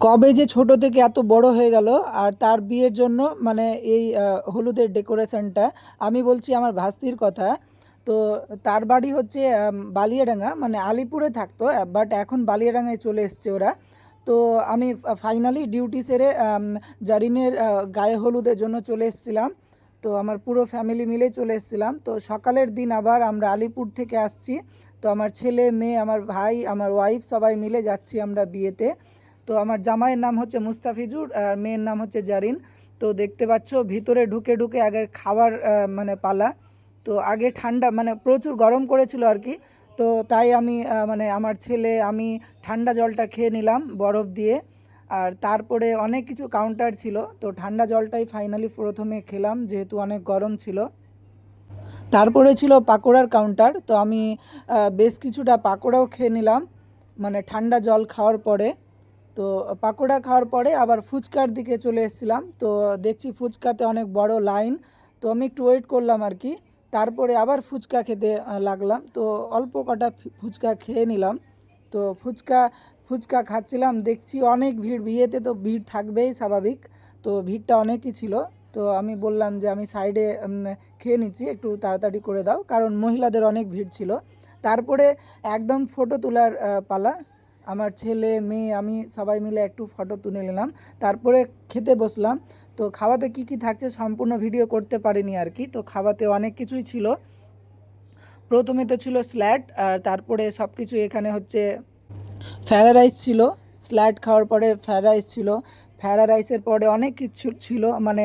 কবে যে ছোট থেকে এত বড় হয়ে গেল। আর তার বিয়ের জন্য মানে এই হলুদের ডেকোরেশনটা আমি বলছি আমার ভাস্তির কথা। তো তার বাড়ি হচ্ছে বালিয়াডাঙ্গা, মানে আলিপুরে থাকতো, বাট এখন বালিয়াডাঙ্গায় চলে এসছে ওরা। তো আমি ফাইনালি ডিউটি সেরে জারিনের গায়ে হলুদের জন্য চলে এসেছিলাম। তো আমার পুরো ফ্যামিলি মিলে চলে এসেছিলাম। তো সকালের দিন আবার আমরা আলিপুর থেকে আসছি। তো আমার ছেলে মেয়ে, আমার ভাই, আমার ওয়াইফ সবাই মিলে যাচ্ছি আমরা বিয়েতে। তো আমার জামাইয়ের নাম হচ্ছে মুস্তাফিজুর আর মেয়ের নাম হচ্ছে জারিন। তো দেখতে পাচ্ছ ভিতরে ঢুকে ঢুকে আগে খাবার মানে পালা। তো আগে ঠান্ডা মানে প্রচুর গরম করেছিল আর কি। তো তাই আমি মানে আমার ছেলে আমি ঠান্ডা জলটা খেয়ে নিলাম বরফ দিয়ে। আর তারপরে অনেক কিছু কাউন্টার ছিল, তো ঠান্ডা জলটাই ফাইনালি প্রথমে খেলাম যেহেতু অনেক গরম ছিল। তারপরে ছিল পাকোড়ার কাউন্টার, তো আমি বেশ কিছুটা পাকোড়াও খেয়ে নিলাম মানে ঠান্ডা জল খাওয়ার পরে। তো পাকোড়া খাওয়ার পরে আবার ফুচকার দিকে চলে এসেছিলাম। তো দেখছি ফুচকাতে অনেক বড় লাইন। তো আমি একটু ওয়েট করলাম আর কি। তারপরে আবার ফুচকা খেতে লাগলাম। তো অল্প কটা ফুচকা খেয়ে নিলাম। তো ফুচকা ফুচকা খাচ্ছিলাম, দেখছি অনেক ভিড়, বিয়েতে তো ভিড় থাকবেই স্বাভাবিক। তো ভিড়টা অনেকই ছিল। তো আমি বললাম যে আমি সাইডে খেয়ে নিচ্ছি, একটু তাড়াতাড়ি করে দাও, কারণ মহিলাদের অনেক ভিড় ছিল। তারপরে একদম ফটো তোলার পালা। আমার ছেলে মেয়ে আমি সবাই মিলে একটু ফটো তুলে নিলাম। তারপরে খেতে বসলাম। তো খাওয়াতে কি কি থাকছে সম্পূর্ণ ভিডিও করতে পারিনি আর কি। তো খাওয়াতে অনেক কিছুই ছিল। প্রথমে তো ছিল স্যালাড, আর তারপরে সব কিছু এখানে হচ্ছে ফ্রায়েড রাইস ছিল। স্যালাড খাওয়ার পরে ফ্রায়েড রাইস ছিল। ফ্রায়েড রাইসের পরে অনেক কিছু ছিল, মানে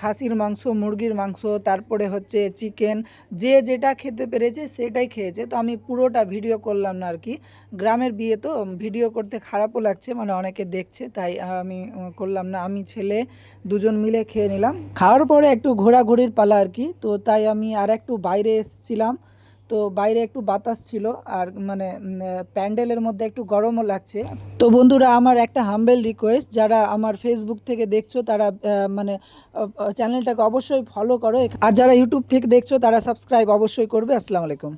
খাসির মাংস, মুরগির মাংস, তারপরে হচ্ছে চিকেন। যে যেটা খেতে পেরেছে সেটাই খেয়েছে। তো আমি পুরোটা ভিডিও করলাম না আর কি। গ্রামের বিয়ে তো ভিডিও করতে খারাপও লাগছে, মানে অনেকে দেখছে, তাই আমি করলাম না। আমি ছেলে দুজন মিলে খেয়ে নিলাম। খাওয়ার পরে একটু ঘোরাঘুরির পালা আর কি। তো তাই আমি আর একটু বাইরে এসেছিলাম। তো বাইরে একটু বাতাস ছিল, আর মানে প্যান্ডেলের মধ্যে একটু গরমও লাগছে। তো বন্ধুরা, আমার একটা হাম্বেল রিকোয়েস্ট, যারা আমার ফেসবুক থেকে দেখছো তারা মানে চ্যানেলটাকে অবশ্যই ফলো করো, আর যারা ইউটিউব থেকে দেখছো তারা সাবস্ক্রাইব অবশ্যই করবে। আসসালামু আলাইকুম।